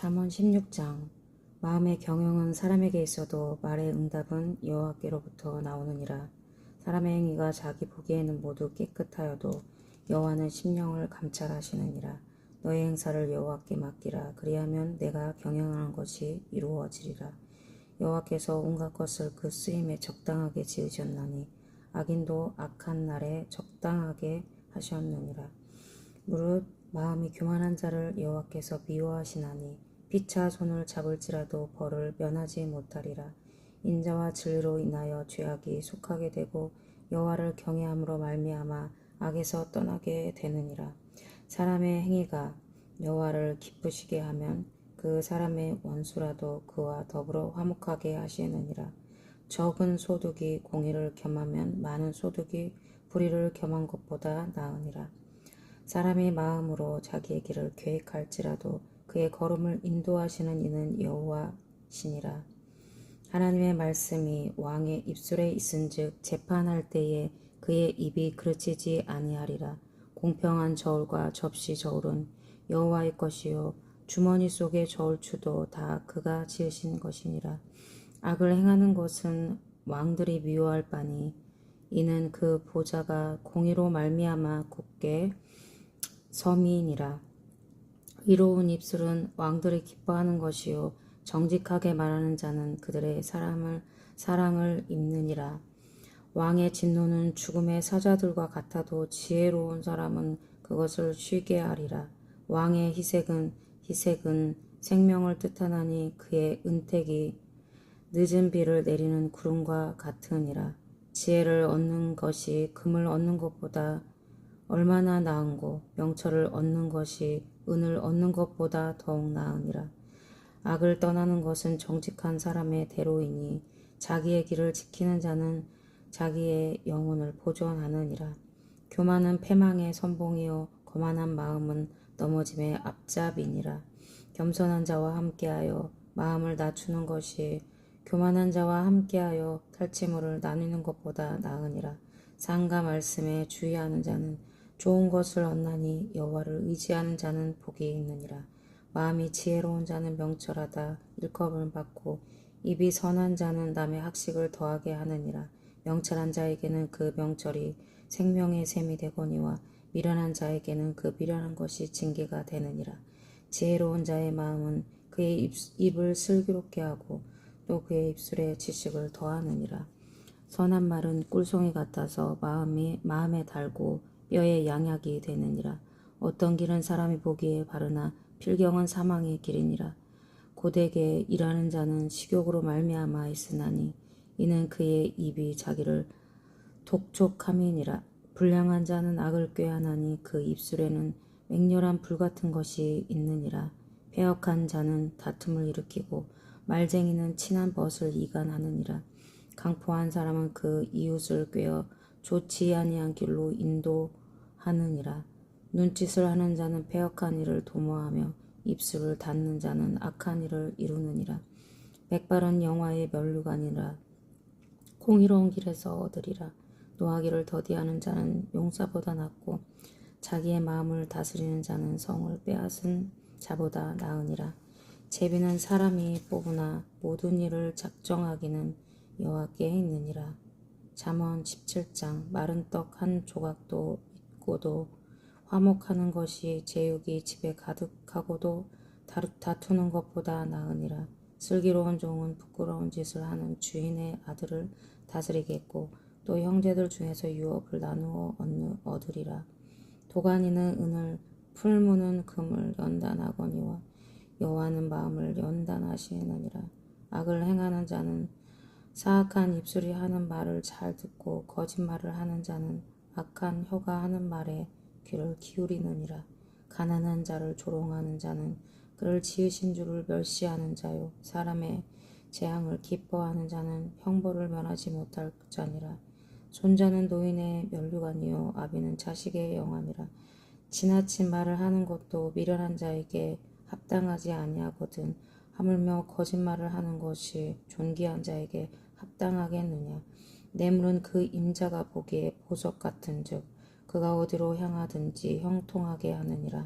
잠언 16장. 마음의 경영은 사람에게 있어도 말의 응답은 여호와께로부터 나오느니라. 사람의 행위가 자기 보기에는 모두 깨끗하여도 여호와는 심령을 감찰하시느니라. 너의 행사를 여호와께 맡기라. 그리하면 내가 경영하는 것이 이루어지리라. 여호와께서 온갖 것을 그 쓰임에 적당하게 지으셨나니 악인도 악한 날에 적당하게 하셨느니라. 무릇 마음이 교만한 자를 여호와께서 미워하시나니 피차 손을 잡을지라도 벌을 면하지 못하리라. 인자와 진리로 인하여 죄악이 속하게 되고 여호와를 경외함으로 말미암아 악에서 떠나게 되느니라. 사람의 행위가 여호와를 기쁘시게 하면 그 사람의 원수라도 그와 더불어 화목하게 하시느니라. 적은 소득이 공의를 겸하면 많은 소득이 불의를 겸한 것보다 나으니라. 사람의 마음으로 자기의 길을 계획할지라도 그의 걸음을 인도하시는 이는 여호와시니라. 하나님의 말씀이 왕의 입술에 있은즉 재판할 때에 그의 입이 그르치지 아니하리라. 공평한 저울과 접시 저울은 여호와의 것이요 주머니 속의 저울추도 다 그가 지으신 것이니라. 악을 행하는 것은 왕들이 미워할 바니 이는 그 보좌가 공의로 말미암아 굳게 섬이니라. 의로운 입술은 왕들이 기뻐하는 것이요 정직하게 말하는 자는 그들의 사랑을 입느니라. 왕의 진노는 죽음의 사자들과 같아도 지혜로운 사람은 그것을 쉬게 하리라. 왕의 희색은 생명을 뜻하나니 그의 은택이 늦은 비를 내리는 구름과 같으니라. 지혜를 얻는 것이 금을 얻는 것보다 얼마나 나은고 명철을 얻는 것이 은을 얻는 것보다 더욱 나으니라. 악을 떠나는 것은 정직한 사람의 대로이니 자기의 길을 지키는 자는 자기의 영혼을 보존하느니라. 교만은 패망의 선봉이요 거만한 마음은 넘어짐의 앞잡이니라. 겸손한 자와 함께하여 마음을 낮추는 것이 교만한 자와 함께하여 탈취물을 나누는 것보다 나으니라. 상과 말씀에 주의하는 자는 좋은 것을 얻나니 여호와를 의지하는 자는 복이 있느니라. 마음이 지혜로운 자는 명철하다 일컬음을 받고 입이 선한 자는 남의 학식을 더하게 하느니라. 명철한 자에게는 그 명철이 생명의 샘이 되거니와 미련한 자에게는 그 미련한 것이 징계가 되느니라. 지혜로운 자의 마음은 그의 입을 슬기롭게 하고 또 그의 입술에 지식을 더하느니라. 선한 말은 꿀송이 같아서 마음에 달고 뼈에 양약이 되느니라. 어떤 길은 사람이 보기에 바르나 필경은 사망의 길이니라. 고되게 일하는 자는 식욕으로 말미암아 있으나니 이는 그의 입이 자기를 독촉함이니라. 불량한 자는 악을 꾀하나니 그 입술에는 맹렬한 불같은 것이 있느니라. 패역한 자는 다툼을 일으키고 말쟁이는 친한 벗을 이간하느니라. 강포한 사람은 그 이웃을 꾀어 좋지 아니한 길로 인도하느니라. 눈짓을 하는 자는 패역한 일을 도모하며 입술을 닫는 자는 악한 일을 이루느니라. 백발은 영화의 면류관이라. 공의로운 길에서 얻으리라. 노하기를 더디하는 자는 용사보다 낫고 자기의 마음을 다스리는 자는 성을 빼앗은 자보다 나으니라. 제비는 사람이 뽑으나 모든 일을 작정하기는 여호와께 있느니라. 잠언 17장. 마른 떡 한 조각도 있고도 화목하는 것이 제육이 집에 가득하고도 다투는 것보다 나으니라. 슬기로운 종은 부끄러운 짓을 하는 주인의 아들을 다스리겠고 또 형제들 중에서 유업을 나누어 얻으리라. 도가니는 은을 풀무는 금을 연단하거니와 여호와는 마음을 연단하시느니라. 악을 행하는 자는 사악한 입술이 하는 말을 잘 듣고 거짓말을 하는 자는 악한 혀가 하는 말에 귀를 기울이느니라. 가난한 자를 조롱하는 자는 그를 지으신 주를 멸시하는 자요 사람의 재앙을 기뻐하는 자는 형벌을 면하지 못할 자니라. 손자는 노인의 면류관이요 아비는 자식의 영함이라. 지나친 말을 하는 것도 미련한 자에게 합당하지 아니하거든 하물며 거짓말을 하는 것이 존귀한 자에게 합당하겠느냐. 뇌물은 그 임자가 보기에 보석 같은즉 그가 어디로 향하든지 형통하게 하느니라.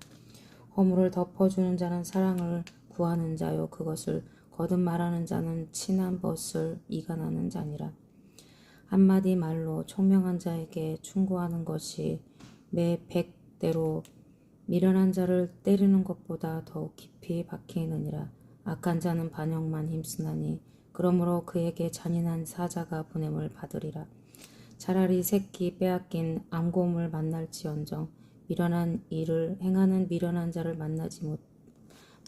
허물을 덮어주는 자는 사랑을 구하는 자요 그것을 거듭 말하는 자는 친한 벗을 이간하는 자니라. 한마디 말로 총명한 자에게 충고하는 것이 매 100대로 미련한 자를 때리는 것보다 더욱 깊이 박히느니라. 악한 자는 반역만 힘쓰나니 그러므로 그에게 잔인한 사자가 보냄을 받으리라. 차라리 새끼 빼앗긴 암곰을 만날지언정 미련한 일을 행하는 미련한 자를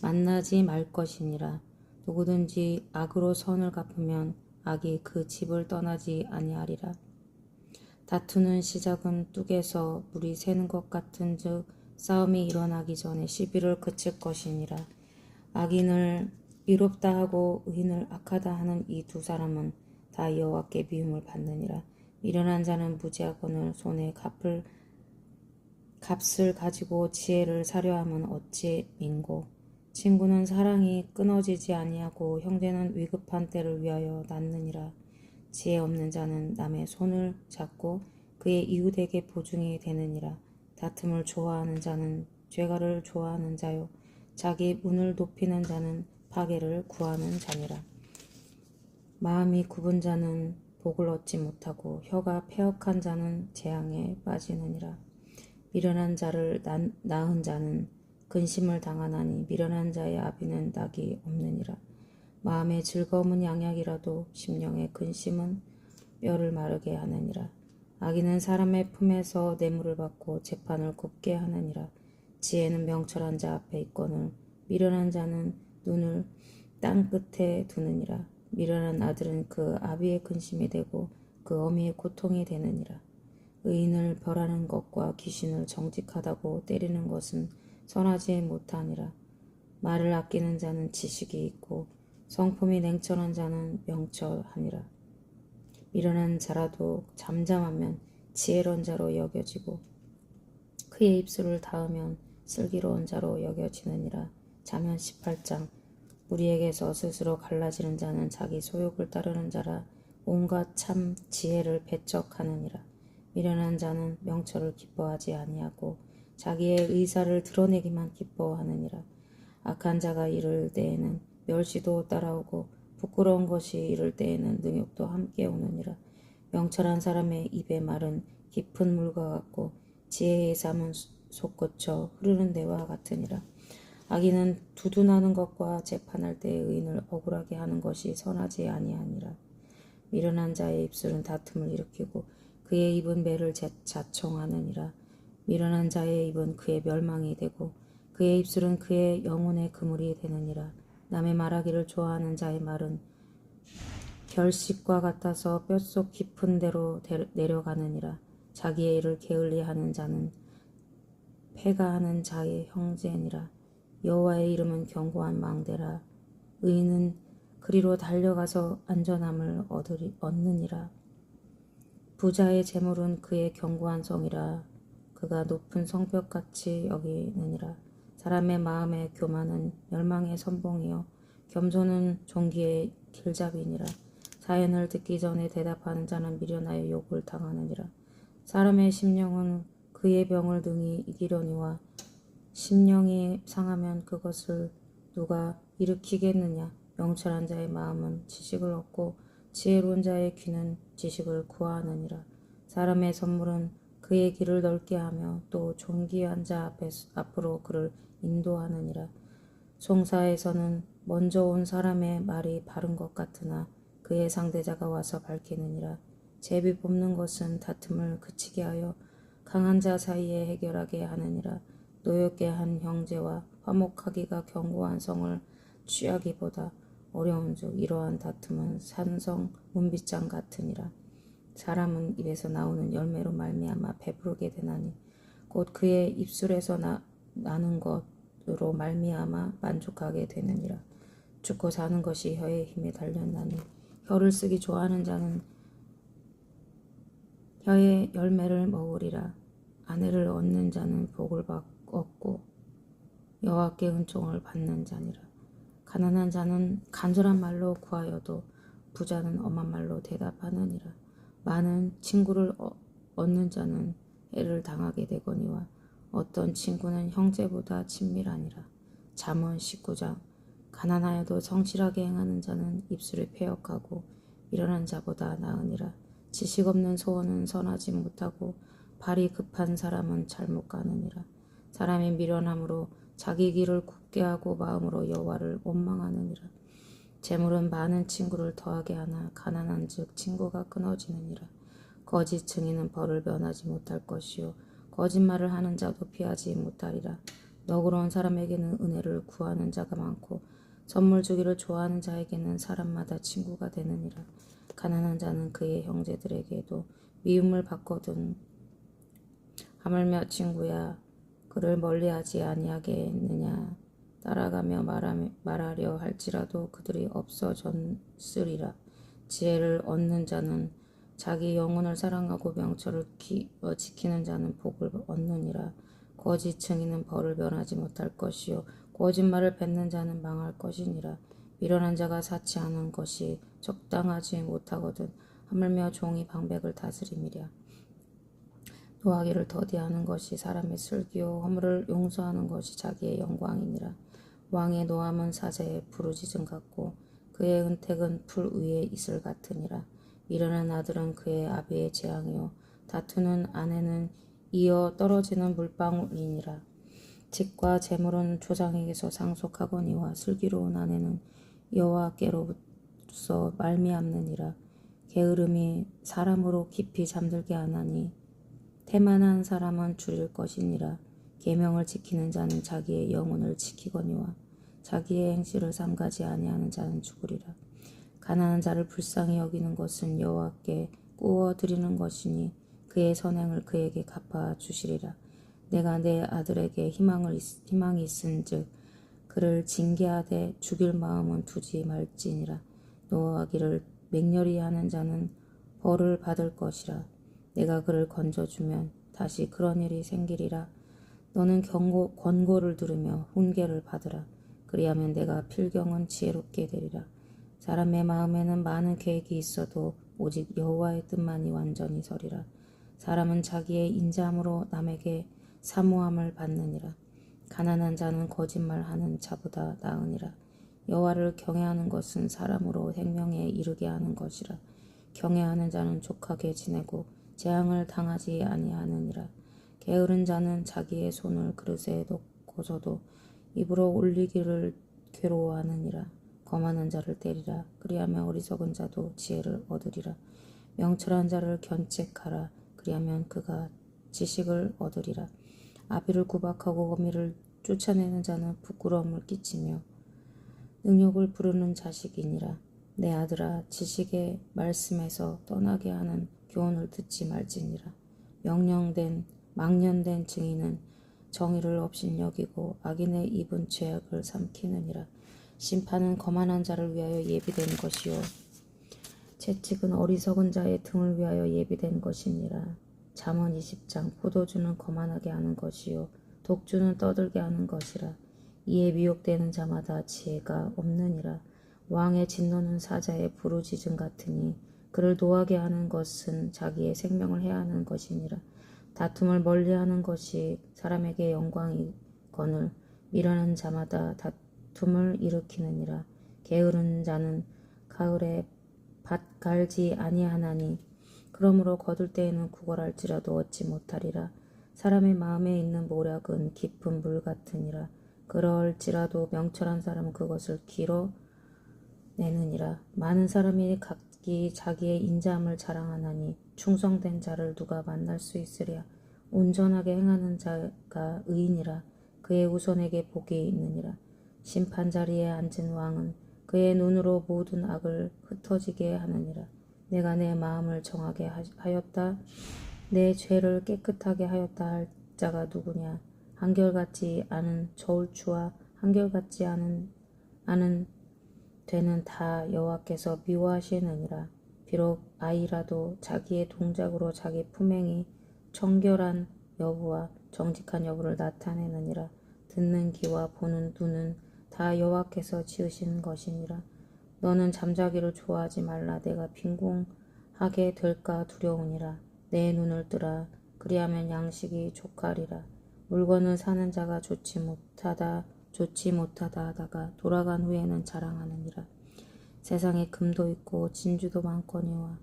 만나지 말 것이니라. 누구든지 악으로 선을 갚으면 악이 그 집을 떠나지 아니하리라. 다투는 시작은 뚝에서 물이 새는 것 같은즉 싸움이 일어나기 전에 시비를 그칠 것이니라. 악인을 의롭다 하고 의인을 악하다 하는 이 두 사람은 다 여호와께 미움을 받느니라. 미련한 자는 무지하거늘 손에 값을 가지고 지혜를 사려 함은 어찌 민고. 친구는 사랑이 끊어지지 아니하고 형제는 위급한 때를 위하여 낳느니라. 지혜 없는 자는 남의 손을 잡고 그의 이웃에게 보증이 되느니라. 다툼을 좋아하는 자는 죄가를 좋아하는 자요 자기 운을 높이는 자는 파괴를 구하는 자니라. 마음이 굽은 자는 복을 얻지 못하고 혀가 패역한 자는 재앙에 빠지느니라. 미련한 자를 낳은 자는 근심을 당하나니 미련한 자의 아비는 낙이 없느니라. 마음의 즐거움은 양약이라도 심령의 근심은 뼈를 마르게 하느니라. 악인은 사람의 품에서 뇌물을 받고 재판을 굽게 하느니라. 지혜는 명철한 자 앞에 있거늘 미련한 자는 눈을 땅 끝에 두느니라. 미련한 아들은 그 아비의 근심이 되고 그 어미의 고통이 되느니라. 의인을 벌하는 것과 귀신을 정직하다고 때리는 것은 선하지 못하니라. 말을 아끼는 자는 지식이 있고 성품이 냉철한 자는 명철하니라. 미련한 자라도 잠잠하면 지혜로운 자로 여겨지고 그의 입술을 닿으면 슬기로운 자로 여겨지느니라. 잠언 18장. 우리에게서 스스로 갈라지는 자는 자기 소욕을 따르는 자라 온갖 참 지혜를 배척하느니라. 미련한 자는 명철을 기뻐하지 아니하고 자기의 의사를 드러내기만 기뻐하느니라. 악한 자가 이를 때에는 멸시도 따라오고 부끄러운 것이 이를 때에는 능욕도 함께 오느니라. 명철한 사람의 입의 말은 깊은 물과 같고 지혜의 삶은 솟구쳐 흐르는 데와 같으니라. 악인은 두둔하는 것과 재판할 때의 의인을 억울하게 하는 것이 선하지 아니하니라. 미련한 자의 입술은 다툼을 일으키고 그의 입은 매를 자청하느니라. 미련한 자의 입은 그의 멸망이 되고 그의 입술은 그의 영혼의 그물이 되느니라. 남의 말하기를 좋아하는 자의 말은 결식과 같아서 뼛속 깊은 데로 내려가느니라. 자기의 일을 게을리하는 자는 패가하는 자의 형제니라. 여호와의 이름은 견고한 망대라. 의인은 그리로 달려가서 안전함을 얻느니라. 부자의 재물은 그의 견고한 성이라. 그가 높은 성벽같이 여기느니라. 사람의 마음의 교만은 멸망의 선봉이요 겸손은 종기의 길잡이니라. 사연을 듣기 전에 대답하는 자는 미련하여 욕을 당하느니라. 사람의 심령은 그의 병을 능히 이기려니와 심령이 상하면 그것을 누가 일으키겠느냐. 명철한 자의 마음은 지식을 얻고 지혜로운 자의 귀는 지식을 구하느니라. 사람의 선물은 그의 길을 넓게 하며 또 존귀한 자 앞으로 그를 인도하느니라. 송사에서는 먼저 온 사람의 말이 바른 것 같으나 그의 상대자가 와서 밝히느니라. 제비 뽑는 것은 다툼을 그치게 하여 강한 자 사이에 해결하게 하느니라. 노엽게 한 형제와 화목하기가 견고한 성을 취하기보다 어려운즉 이러한 다툼은 산성 문빗장 같으니라. 사람은 입에서 나오는 열매로 말미암아 배부르게 되나니 곧 그의 입술에서 나는 것으로 말미암아 만족하게 되느니라. 죽고 사는 것이 혀의 힘에 달렸나니 혀를 쓰기 좋아하는 자는 혀의 열매를 먹으리라. 아내를 얻는 자는 복을 얻고 여호와께 은총을 받는 자니라. 가난한 자는 간절한 말로 구하여도 부자는 엄한 말로 대답하느니라. 많은 친구를 얻는 자는 해를 당하게 되거니와 어떤 친구는 형제보다 친밀하니라. 잠언 19장. 가난하여도 성실하게 행하는 자는 입술이 패역하고 미련한 자보다 나으니라. 지식 없는 소원은 선하지 못하고 발이 급한 사람은 잘못 가느니라. 사람이 미련함으로 자기 길을 굳게 하고 마음으로 여호와를 원망하느니라. 재물은 많은 친구를 더하게 하나 가난한즉 친구가 끊어지느니라. 거짓 증인은 벌을 면하지 못할 것이요 거짓말을 하는 자도 피하지 못하리라. 너그러운 사람에게는 은혜를 구하는 자가 많고 선물 주기를 좋아하는 자에게는 사람마다 친구가 되느니라. 가난한 자는 그의 형제들에게도 미움을 받거든 하물며 친구야 그를 멀리하지 아니하겠느냐. 따라가며 말하려 할지라도 그들이 없어졌으리라. 지혜를 얻는 자는 자기 영혼을 사랑하고 명철을 지키는 자는 복을 얻느니라. 거짓 증인은 벌을 면하지 못할 것이요 거짓말을 뱉는 자는 망할 것이니라. 미련한 자가 사치 않은 것이 적당하지 못하거든 하물며 종이 방백을 다스림이랴. 노하기를 더디하는 것이 사람의 슬기요 허물을 용서하는 것이 자기의 영광이니라. 왕의 노함은 사자의 부르짖음 같고 그의 은택은 풀 위에 이슬 같으니라. 미련한 아들은 그의 아비의 재앙이요 다투는 아내는 이어 떨어지는 물방울이니라. 직과 재물은 조상에게서 상속하거니와 슬기로운 아내는 여호와께로부터 말미암느니라. 게으름이 사람으로 깊이 잠들게 하나니 태만한 사람은 줄일 것이니라. 계명을 지키는 자는 자기의 영혼을 지키거니와 자기의 행실을 삼가지 아니하는 자는 죽으리라. 가난한 자를 불쌍히 여기는 것은 여호와께 꾸어 드리는 것이니 그의 선행을 그에게 갚아 주시리라. 내가 내 아들에게 희망이 있은즉 그를 징계하되 죽일 마음은 두지 말지니라. 노하기를 맹렬히 하는 자는 벌을 받을 것이라. 내가 그를 건져주면 다시 그런 일이 생기리라. 너는 권고를 들으며 훈계를 받으라. 그리하면 내가 필경은 지혜롭게 되리라. 사람의 마음에는 많은 계획이 있어도 오직 여호와의 뜻만이 완전히 서리라. 사람은 자기의 인자함으로 남에게 사모함을 받느니라. 가난한 자는 거짓말하는 자보다 나으니라. 여호와를 경외하는 것은 사람으로 생명에 이르게 하는 것이라. 경외하는 자는 족하게 지내고 재앙을 당하지 아니하느니라. 게으른 자는 자기의 손을 그릇에 놓고서도 입으로 올리기를 괴로워하느니라. 거만한 자를 때리라. 그리하면 어리석은 자도 지혜를 얻으리라. 명철한 자를 견책하라. 그리하면 그가 지식을 얻으리라. 아비를 구박하고 어미를 쫓아내는 자는 부끄러움을 끼치며 능욕을 부르는 자식이니라. 내 아들아 지식의 말씀에서 떠나게 하는 교훈을 듣지 말지니라. 망령된 증인은 정의를 업신여기고 악인의 입은 죄악을 삼키느니라. 심판은 거만한 자를 위하여 예비된 것이요 채찍은 어리석은 자의 등을 위하여 예비된 것이니라. 잠언 20장 포도주는 거만하게 하는 것이요 독주는 떠들게 하는 것이라. 이에 미혹되는 자마다 지혜가 없느니라. 왕의 진노는 사자의 부르짖음 같으니 그를 노하게 하는 것은 자기의 생명을 해하는 것이니라. 다툼을 멀리하는 것이 사람에게 영광이거늘 미련한 자마다 다툼을 일으키느니라. 게으른 자는 가을에 밭 갈지 아니하나니 그러므로 거둘 때에는 구걸할지라도 얻지 못하리라. 사람의 마음에 있는 모략은 깊은 물 같으니라. 그럴지라도 명철한 사람은 그것을 길어내느니라. 많은 사람이 각기 자기의 인자함을 자랑하나니 충성된 자를 누가 만날 수 있으랴. 온전하게 행하는 자가 의인이라. 그의 후손에게 복이 있느니라. 심판 자리에 앉은 왕은 그의 눈으로 모든 악을 흩어지게 하느니라. 내가 내 마음을 정하게 하였다. 내 죄를 깨끗하게 하였다 할 자가 누구냐. 한결같지 않은 저울추와 한결같지 않은 되는 다 여호와께서 미워하시느니라. 비록 아이라도 자기의 동작으로 자기 품행이 청결한 여부와 정직한 여부를 나타내느니라. 듣는 귀와 보는 눈은 다 여호와께서 지으신 것이니라. 너는 잠자기를 좋아하지 말라. 내가 빈궁하게 될까 두려우니라. 내 눈을 뜨라. 그리하면 양식이 족하리라. 물건을 사는 자가 좋지 못하다 좋지 못하다 하다가 돌아간 후에는 자랑하느니라. 세상에 금도 있고 진주도 많거니와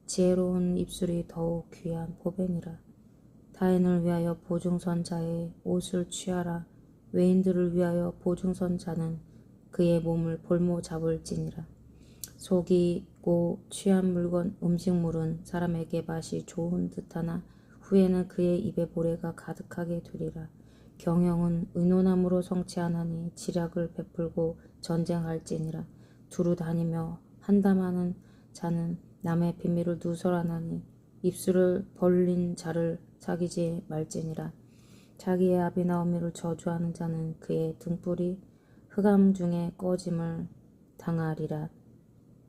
지혜로운 입술이 더욱 귀한 보배니라. 타인을 위하여 보증선 자의 옷을 취하라. 외인들을 위하여 보증선 자는 그의 몸을 볼모 잡을지니라. 속이고 취한 물건 음식물은 사람에게 맛이 좋은 듯하나 후에는 그의 입에 모래가 가득하게 되리라. 경영은 의논함으로 성취하나니 지략을 베풀고 전쟁할지니라. 두루 다니며 한담하는 자는 남의 비밀을 누설하나니 입술을 벌린 자를 사귀지 말지니라. 자기의 아비나오미를 저주하는 자는 그의 등불이 흑암 중에 꺼짐을 당하리라.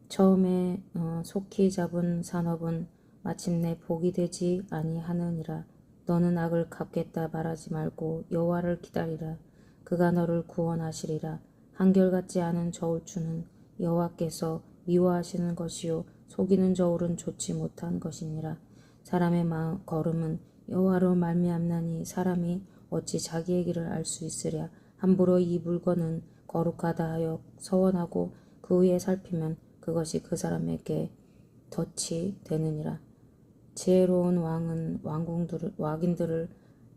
처음에 속히 잡은 산업은 마침내 복이 되지 아니하느니라. 너는 악을 갚겠다 말하지 말고 여호와를 기다리라. 그가 너를 구원하시리라. 한결같지 않은 저울추는 여호와께서 미워하시는 것이요 속이는 저울은 좋지 못한 것이니라. 사람의 걸음은 여호와로 말미암나니 사람이 어찌 자기의 길을 알 수 있으랴. 함부로 이 물건은 거룩하다 하여 서원하고 그 후에 살피면 그것이 그 사람에게 덫이 되느니라. 지혜로운 왕은 왕인들을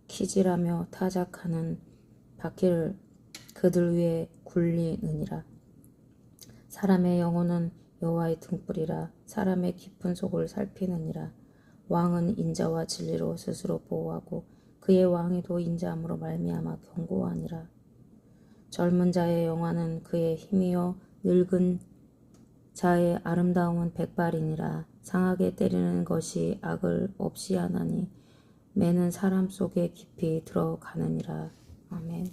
키질하며 타작하는 바퀴를 그들 위에 굴리느니라. 사람의 영혼은 여호와의 등불이라. 사람의 깊은 속을 살피느니라. 왕은 인자와 진리로 스스로 보호하고 그의 왕위도 인자함으로 말미암아 견고하니라. 젊은 자의 영화는 그의 힘이요 늙은 자의 아름다움은 백발이니라. 상하게 때리는 것이 악을 없이 하나니 매는 사람 속에 깊이 들어가느니라. 아멘.